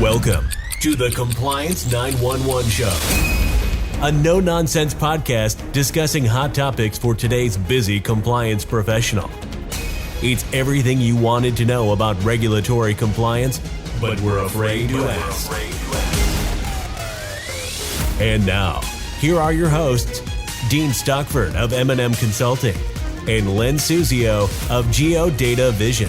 Welcome to the Compliance 911 Show, a no-nonsense podcast discussing hot topics for today's busy compliance professional. It's everything you wanted to know about regulatory compliance, but we're afraid to ask. And now, here are your hosts, Dean Stockford of M&M Consulting and Len Suzio of Geodata Vision.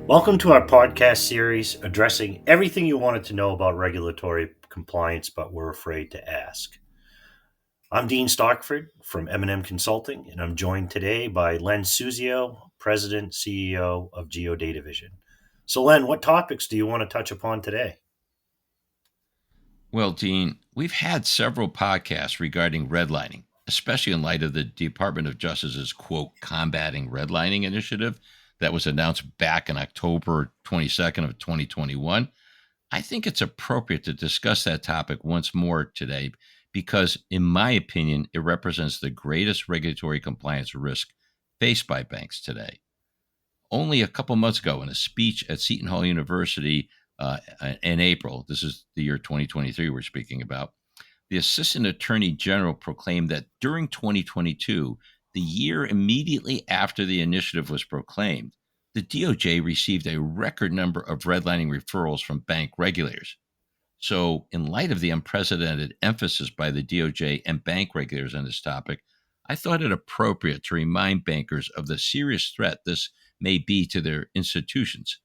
Welcome to our podcast series addressing everything you wanted to know about regulatory compliance, but were afraid to ask. I'm Dean Stockford from M&M Consulting, and I'm joined today by Len Suzio, President, CEO of Geodata Vision. So Len, what topics do you want to touch upon today? Well, Dean, we've had several podcasts regarding redlining, especially in light of the Department of Justice's, quote, combating redlining initiative that was announced back in October 22nd of 2021. I think it's appropriate to discuss that topic once more today because, in my opinion, it represents the greatest regulatory compliance risk faced by banks today. Only a couple months ago, in a speech at Seton Hall University in April, this is the year 2023 we're speaking about, the Assistant Attorney General proclaimed that during 2022, the year immediately after the initiative was proclaimed, the DOJ received a record number of redlining referrals from bank regulators. So, in light of the unprecedented emphasis by the DOJ and bank regulators on this topic, I thought it appropriate to remind bankers of the serious threat this may be to their institutions.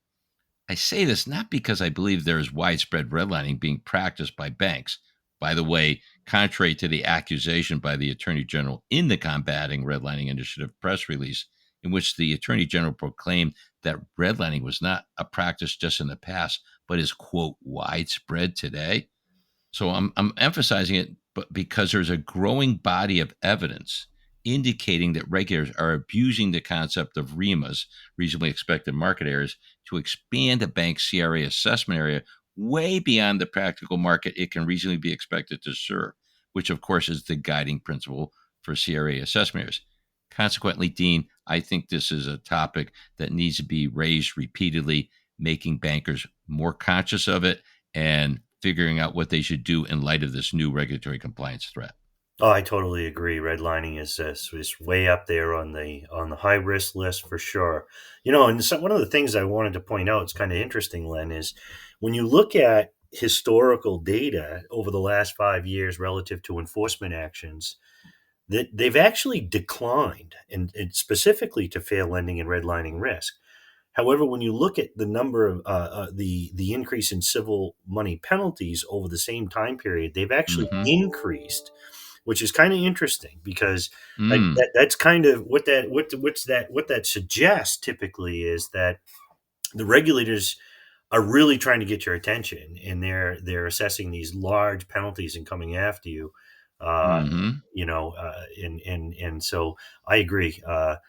I say this not because I believe there is widespread redlining being practiced by banks. By the way, contrary to the accusation by the Attorney General in the Combating Redlining Initiative press release, in which the Attorney General proclaimed that redlining was not a practice just in the past, but is, quote, widespread today. So I'm emphasizing it but because there's a growing body of evidence indicating that regulators are abusing the concept of REMAs, reasonably expected market areas, to expand a bank's CRA assessment area way beyond the practical market it can reasonably be expected to serve, which of course is the guiding principle for CRA assessment areas. Consequently, Dean, I think this is a topic that needs to be raised repeatedly, making bankers more conscious of it and figuring out what they should do in light of this new regulatory compliance threat. Oh, I totally agree. Redlining is way up there on the high risk list for sure. You know, and one of the things I wanted to point out, it's kind of interesting, Len, is when you look at historical data over the last 5 years relative to enforcement actions, that they've actually declined, and specifically to fair lending and redlining risk. However, when you look at the number of the increase in civil money penalties over the same time period, they've actually increased, which is kind of interesting because that's kind of what that suggests typically is that the regulators are really trying to get your attention, and they're assessing these large penalties and coming after you. And so I agree. The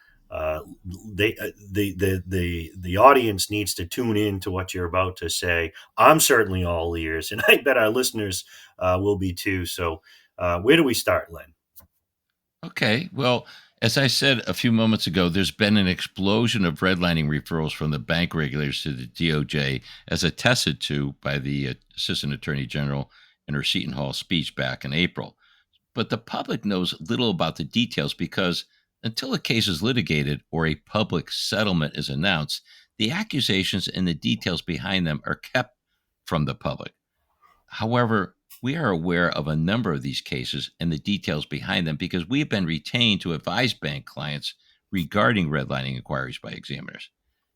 audience needs to tune in to what you're about to say. I'm certainly all ears, and I bet our listeners will be too. So where do we start, Len? Okay. Well, as I said a few moments ago, there's been an explosion of redlining referrals from the bank regulators to the DOJ, as attested to by the Assistant Attorney General in her Seton Hall speech back in April. But the public knows little about the details because until a case is litigated or a public settlement is announced, the accusations and the details behind them are kept from the public. However, we are aware of a number of these cases and the details behind them because we have been retained to advise bank clients regarding redlining inquiries by examiners.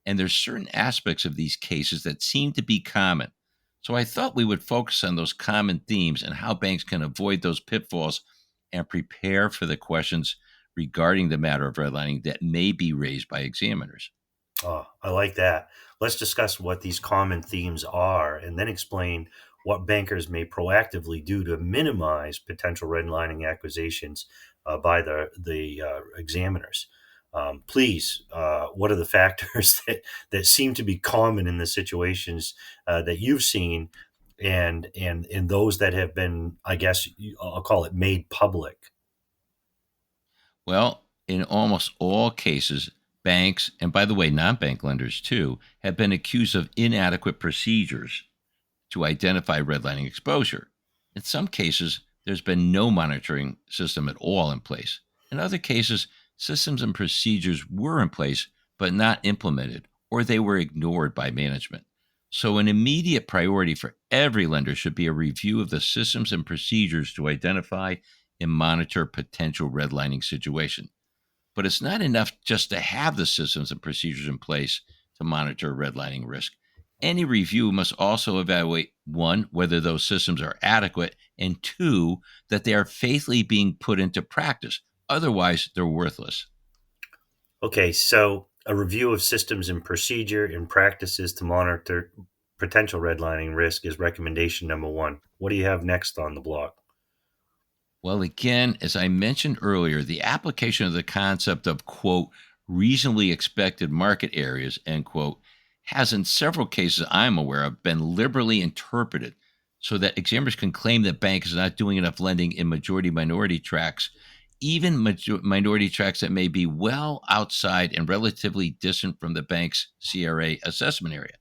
And there's certain aspects of these cases that seem to be common. So I thought we would focus on those common themes and how banks can avoid those pitfalls and prepare for the questions regarding the matter of redlining that may be raised by examiners. Oh, I like that. Let's discuss what these common themes are and then explain what bankers may proactively do to minimize potential redlining accusations by the examiners. Please, what are the factors that seem to be common in the situations that you've seen and those that have been, I guess, I'll call it made public? Well, in almost all cases, Banks, and by the way, non-bank lenders too, have been accused of inadequate procedures to identify redlining exposure. In some cases, there's been no monitoring system at all in place. In other cases, systems and procedures were in place but not implemented, or they were ignored by management. So, an immediate priority for every lender should be a review of the systems and procedures to identify and monitor potential redlining situation. But it's not enough just to have the systems and procedures in place to monitor redlining risk. Any review must also evaluate, one, whether those systems are adequate, and two, that they are faithfully being put into practice. Otherwise, they're worthless. Okay, so a review of systems and procedure and practices to monitor potential redlining risk is recommendation number one. What do you have next on the block? Well, again, as I mentioned earlier, the application of the concept of, quote, reasonably expected market areas, end quote, has in several cases I'm aware of been liberally interpreted so that examiners can claim that banks are not doing enough lending in majority minority tracts, even minority tracts that may be well outside and relatively distant from the bank's CRA assessment area.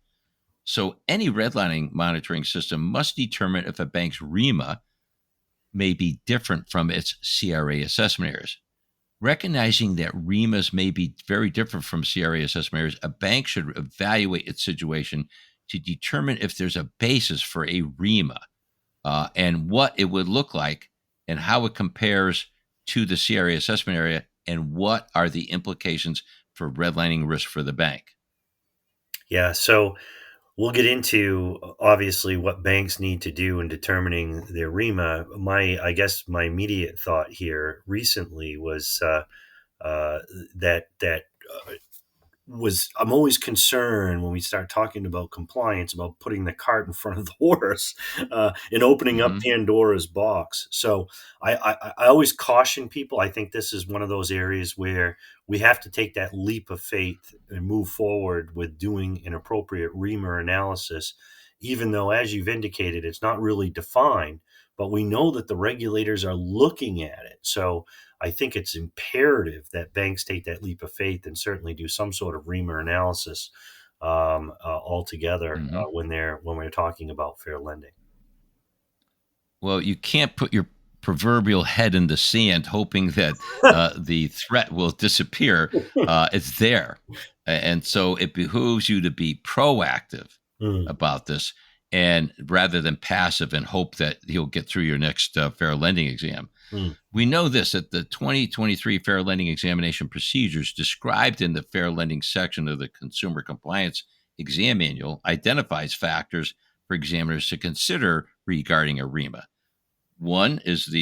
So any redlining monitoring system must determine if a bank's REMA may be different from its CRA assessment areas. Recognizing that REMAs may be very different from CRA assessment areas, a bank should evaluate its situation to determine if there's a basis for a REMA and what it would look like and how it compares to the CRA assessment area and what are the implications for redlining risk for the bank. Yeah, so we'll get into obviously what banks need to do in determining their REMA. I guess my immediate thought here recently was that I'm always concerned when we start talking about compliance about putting the cart in front of the horse and opening up Pandora's box. So I always caution people. I think this is one of those areas where we have to take that leap of faith and move forward with doing an appropriate REMA analysis, even though, as you've indicated, it's not really defined, but we know that the regulators are looking at it. So I think it's imperative that banks take that leap of faith and certainly do some sort of REMA analysis altogether when we're talking about fair lending. Well, you can't put your proverbial head in the sand hoping that the threat will disappear. It's there. And so it behooves you to be proactive about this and rather than passive and hope that you'll get through your next fair lending exam. We know this, that the 2023 Fair Lending Examination Procedures described in the Fair Lending section of the Consumer Compliance Exam Manual identifies factors for examiners to consider regarding a REMA. One is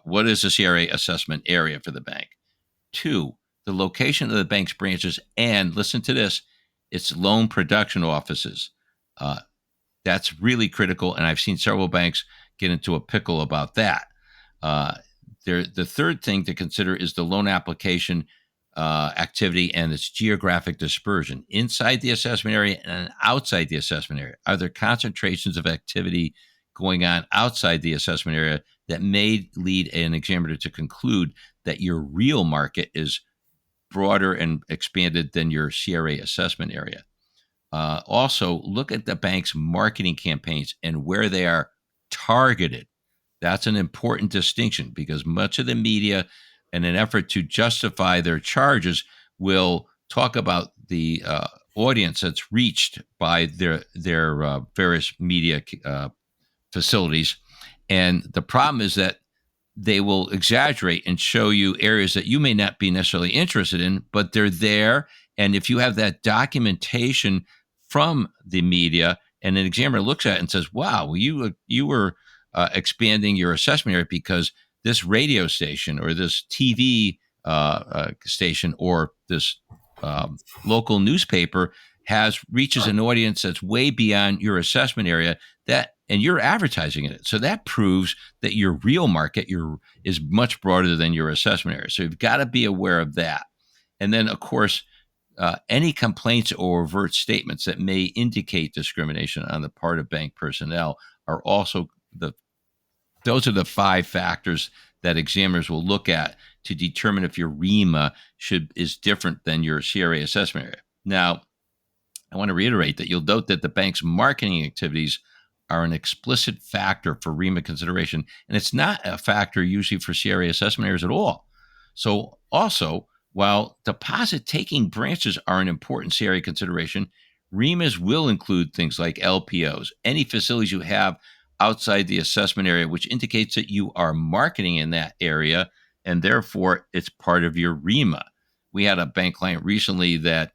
what is the CRA assessment area for the bank? Two, the location of the bank's branches and, listen to this, its loan production offices. That's really critical, and I've seen several banks get into a pickle about that. The third thing to consider is the loan application activity and its geographic dispersion inside the assessment area and outside the assessment area. Are there concentrations of activity going on outside the assessment area that may lead an examiner to conclude that your real market is broader and expanded than your CRA assessment area? Also, look at the bank's marketing campaigns and where they are targeted. That's an important distinction because much of the media, in an effort to justify their charges, will talk about the audience that's reached by their various media facilities. And the problem is that they will exaggerate and show you areas that you may not be necessarily interested in, but they're there. And if you have that documentation from the media and an examiner looks at it and says, wow, well, you were expanding your assessment area because this radio station or this TV station or this local newspaper reaches an audience that's way beyond your assessment area, and you're advertising in it. So that proves that your real market is much broader than your assessment area. So you've got to be aware of that. And then, of course, any complaints or overt statements that may indicate discrimination on the part of bank personnel are also those are the 5 factors that examiners will look at to determine if your REMA is different than your CRA assessment area. Now, I want to reiterate that you'll note that the bank's marketing activities are an explicit factor for REMA consideration, and it's not a factor usually for CRA assessment areas at all. So also, while deposit-taking branches are an important CRA consideration, REMAs will include things like LPOs, any facilities you have outside the assessment area, which indicates that you are marketing in that area, and therefore it's part of your REMA. We had a bank client recently that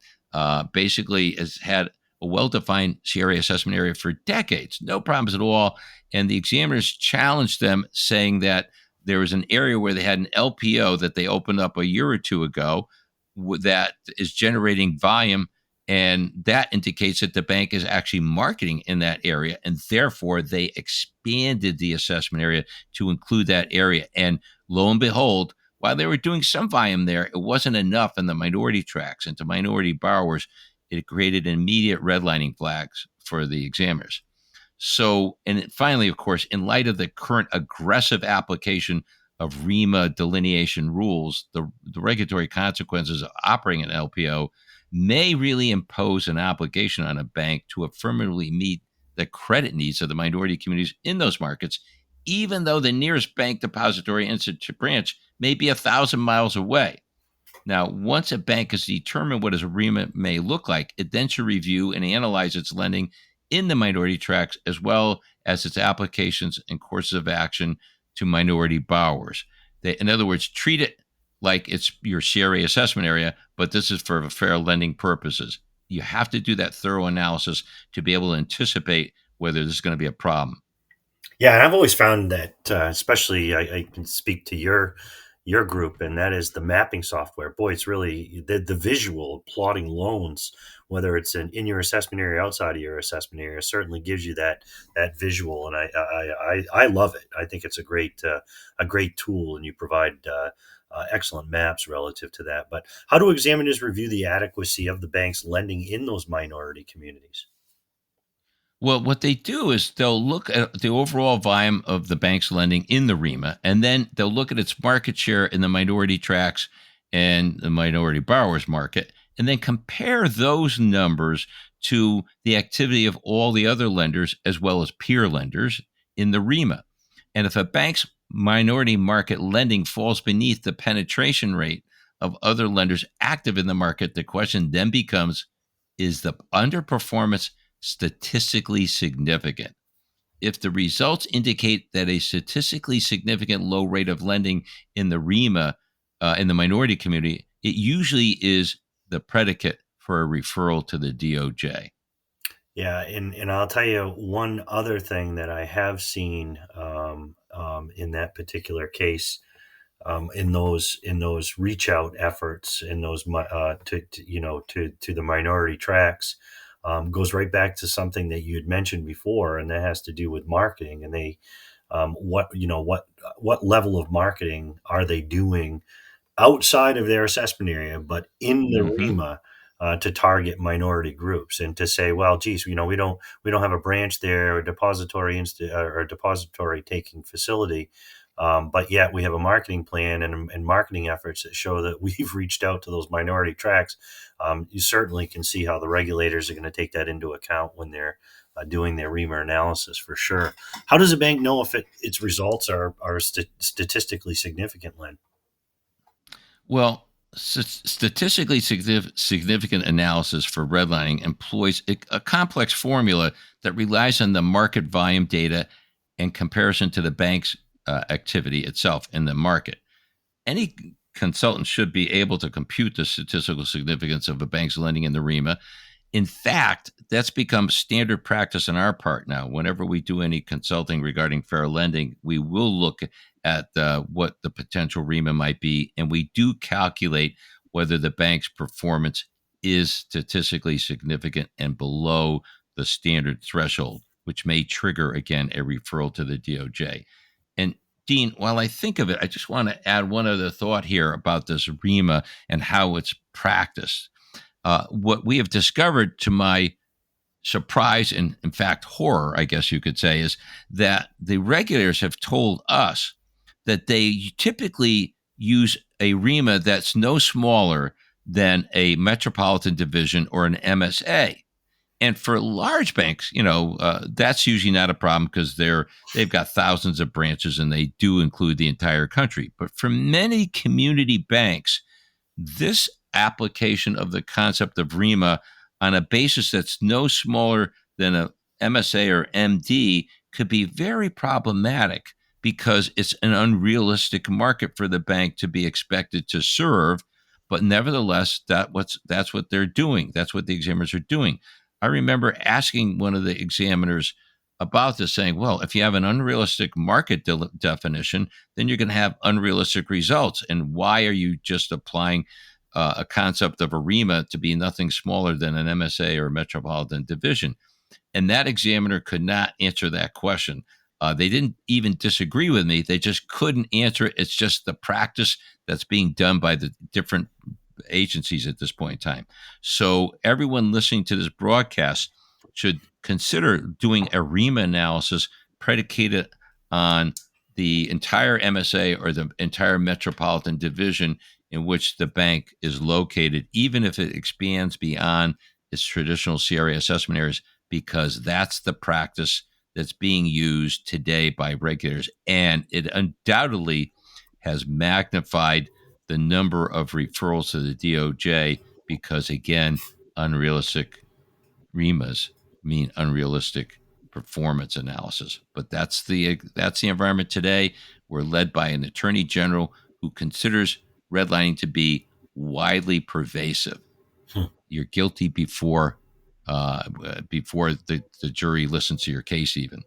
basically has had a well-defined CRA assessment area for decades, no problems at all. And the examiners challenged them, saying that there was an area where they had an LPO that they opened up a year or two ago that is generating volume, and that indicates that the bank is actually marketing in that area, and therefore they expanded the assessment area to include that area. And lo and behold, while they were doing some volume there, it wasn't enough in the minority tracks, and to minority borrowers, it created immediate redlining flags for the examiners. So, and finally, of course, in light of the current aggressive application of REMA delineation rules, the regulatory consequences of operating an LPO may really impose an obligation on a bank to affirmatively meet the credit needs of the minority communities in those markets, even though the nearest bank depository institute branch may be 1,000 miles away. Now, once a bank has determined what a REMA may look like, it then should review and analyze its lending in the minority tracks, as well as its applications and courses of action to minority borrowers. In other words, treat it like it's your CRA assessment area, but this is for fair lending purposes. You have to do that thorough analysis to be able to anticipate whether this is going to be a problem. Yeah, and I've always found that, especially I can speak to your group, and that is the mapping software. Boy, it's really the visual plotting loans, whether it's in your assessment area, outside of your assessment area, certainly gives you that visual, and I love it. I think it's a great tool, and you provide excellent maps relative to that. But how do examiners review the adequacy of the bank's lending in those minority communities? Well, what they do is they'll look at the overall volume of the bank's lending in the REMA, and then they'll look at its market share in the minority tracks and the minority borrowers market, and then compare those numbers to the activity of all the other lenders as well as peer lenders in the REMA. And if a bank's minority market lending falls beneath the penetration rate of other lenders active in the market, the question then becomes, is the underperformance statistically significant? If the results indicate that a statistically significant low rate of lending in the REMA in the minority community, it usually is the predicate for a referral to the DOJ. Yeah, and I'll tell you one other thing that I have seen in that particular case, in those reach out efforts, in those to the minority tracks, goes right back to something that you had mentioned before, and that has to do with marketing. And they, what level of marketing are they doing outside of their assessment area, but in the Mm-hmm. REMA, to target minority groups, and to say, well, geez, we don't have a branch there, or or a depository taking facility, but yet we have a marketing plan and marketing efforts that show that we've reached out to those minority tracks. You certainly can see how the regulators are going to take that into account when they're doing their REMA analysis, for sure. How does a bank know if its results are statistically significant, Len? Well, statistically significant analysis for redlining employs a complex formula that relies on the market volume data and comparison to the bank's activity itself in the market. Any consultant should be able to compute the statistical significance of a bank's lending in the REMA. In fact, that's become standard practice on our part now. Whenever we do any consulting regarding fair lending, we will look at what the potential REMA might be, and we do calculate whether the bank's performance is statistically significant and below the standard threshold, which may trigger, again, a referral to the DOJ. And Dean, while I think of it, I just want to add one other thought here about this REMA and how it's practiced. What we have discovered, to my surprise and, in fact, horror, I guess you could say, is that the regulators have told us that they typically use a REMA that's no smaller than a metropolitan division or an MSA. And for large banks, that's usually not a problem because they've got thousands of branches and they do include the entire country. But for many community banks, this application of the concept of REMA on a basis that's no smaller than a MSA or MD could be very problematic because it's an unrealistic market for the bank to be expected to serve. But nevertheless, that's what they're doing. That's what the examiners are doing. I remember asking one of the examiners about this, saying, well, if you have an unrealistic market definition, then you're going to have unrealistic results. And why are you just applying a concept of a REMA to be nothing smaller than an MSA or metropolitan division? And that examiner could not answer that question. They didn't even disagree with me. They just couldn't answer it. It's just the practice that's being done by the different agencies at this point in time. So everyone listening to this broadcast should consider doing a REMA analysis predicated on the entire MSA or the entire metropolitan division in which the bank is located, even if it expands beyond its traditional CRA assessment areas, because that's the practice that's being used today by regulators. And it undoubtedly has magnified the number of referrals to the DOJ because, again, unrealistic REMAs mean unrealistic performance analysis. But that's the environment today. We're led by an attorney general who considers redlining to be widely pervasive. You're guilty before the jury listens to your case even.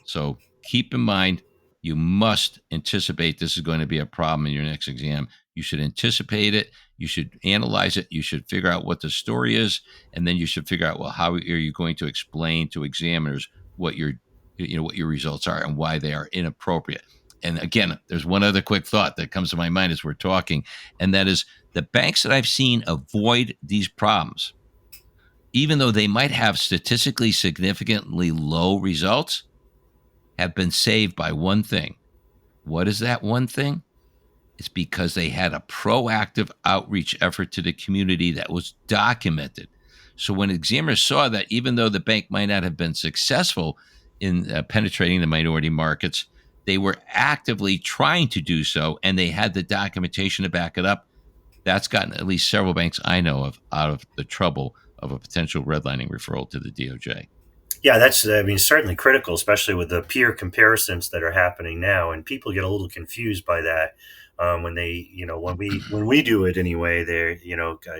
So keep in mind, you must anticipate this is going to be a problem in your next exam. You should anticipate it. You should analyze it. You should figure out what the story is. And then you should figure out, well, how are you going to explain to examiners what your results are and why they are inappropriate. And again, there's one other quick thought that comes to my mind as we're talking, and that is the banks that I've seen avoid these problems, even though they might have statistically significantly low results, have been saved by one thing. What is that one thing? It's because they had a proactive outreach effort to the community that was documented. So when examiners saw that, even though the bank might not have been successful in penetrating the minority markets, they were actively trying to do so, and they had the documentation to back it up. That's gotten at least several banks I know of out of the trouble of a potential redlining referral to the DOJ. Yeah, that's, certainly critical, especially with the peer comparisons that are happening now. And people get a little confused by that when they, when we do it anyway, they,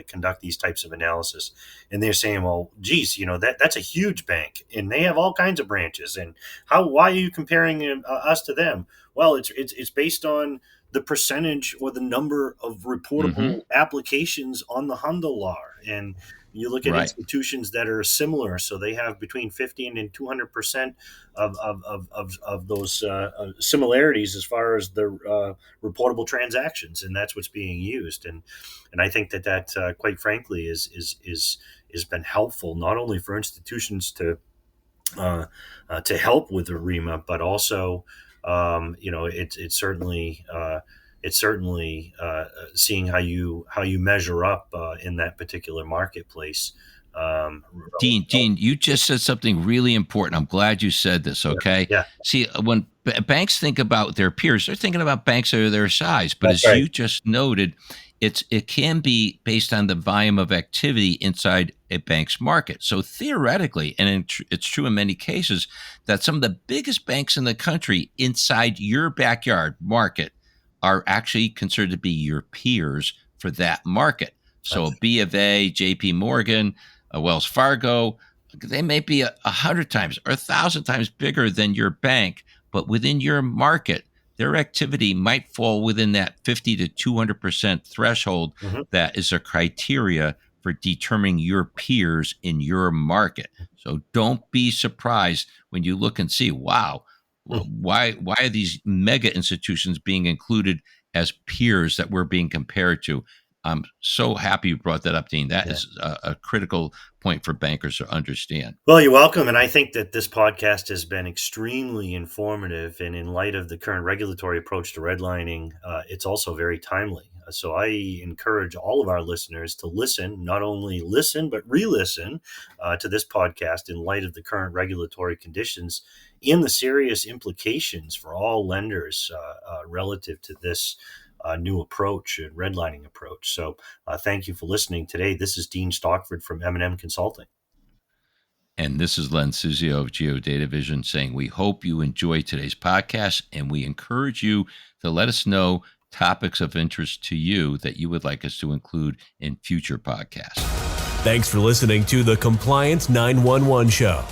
conduct these types of analysis, and they're saying, well, geez, that's a huge bank and they have all kinds of branches. And why are you comparing us to them? Well, it's based on the percentage or the number of reportable applications on the Handelsblatt. And you look at institutions that are similar, so they have between 50 and 200% of those similarities as far as the reportable transactions, and that's what's being used. And I think that quite frankly is been helpful not only for institutions to help with the REMA, but also it's certainly seeing how you measure up in that particular marketplace. Dean, you just said something really important. I'm glad you said this. Okay. Yeah. See, when banks think about their peers, they're thinking about banks that are their size. But That's as right. you just noted, it can be based on the volume of activity inside a bank's market. So theoretically, and it's true in many cases, that some of the biggest banks in the country inside your backyard market are actually considered to be your peers for that market. So B of A, JP Morgan, Wells Fargo, they may be 100 times or 1,000 times bigger than your bank, but within your market, their activity might fall within that 50 to 200% threshold. That is a criteria for determining your peers in your market. So don't be surprised when you look and see, wow, why are these mega institutions being included as peers that we're being compared to? I'm so happy you brought that up, Dean. That is a critical point for bankers to understand. Well, you're welcome. And I think that this podcast has been extremely informative. And in light of the current regulatory approach to redlining, it's also very timely. So I encourage all of our listeners to listen, not only listen, but re-listen to this podcast in light of the current regulatory conditions and the serious implications for all lenders relative to this new approach, redlining approach. So thank you for listening today. This is Dean Stockford from M&M Consulting. And this is Len Suzio of Geodata Vision saying we hope you enjoy today's podcast, and we encourage you to let us know topics of interest to you that you would like us to include in future podcasts. Thanks for listening to the Compliance 911 Show.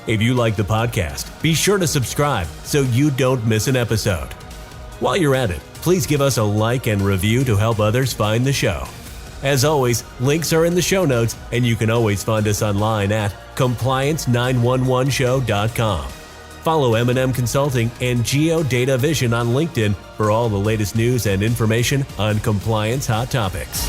If you like the podcast, be sure to subscribe so you don't miss an episode. While you're at it, please give us a like and review to help others find the show. As always, links are in the show notes, and you can always find us online at compliance911show.com. Follow M&M Consulting and Geodata Vision on LinkedIn for all the latest news and information on compliance hot topics.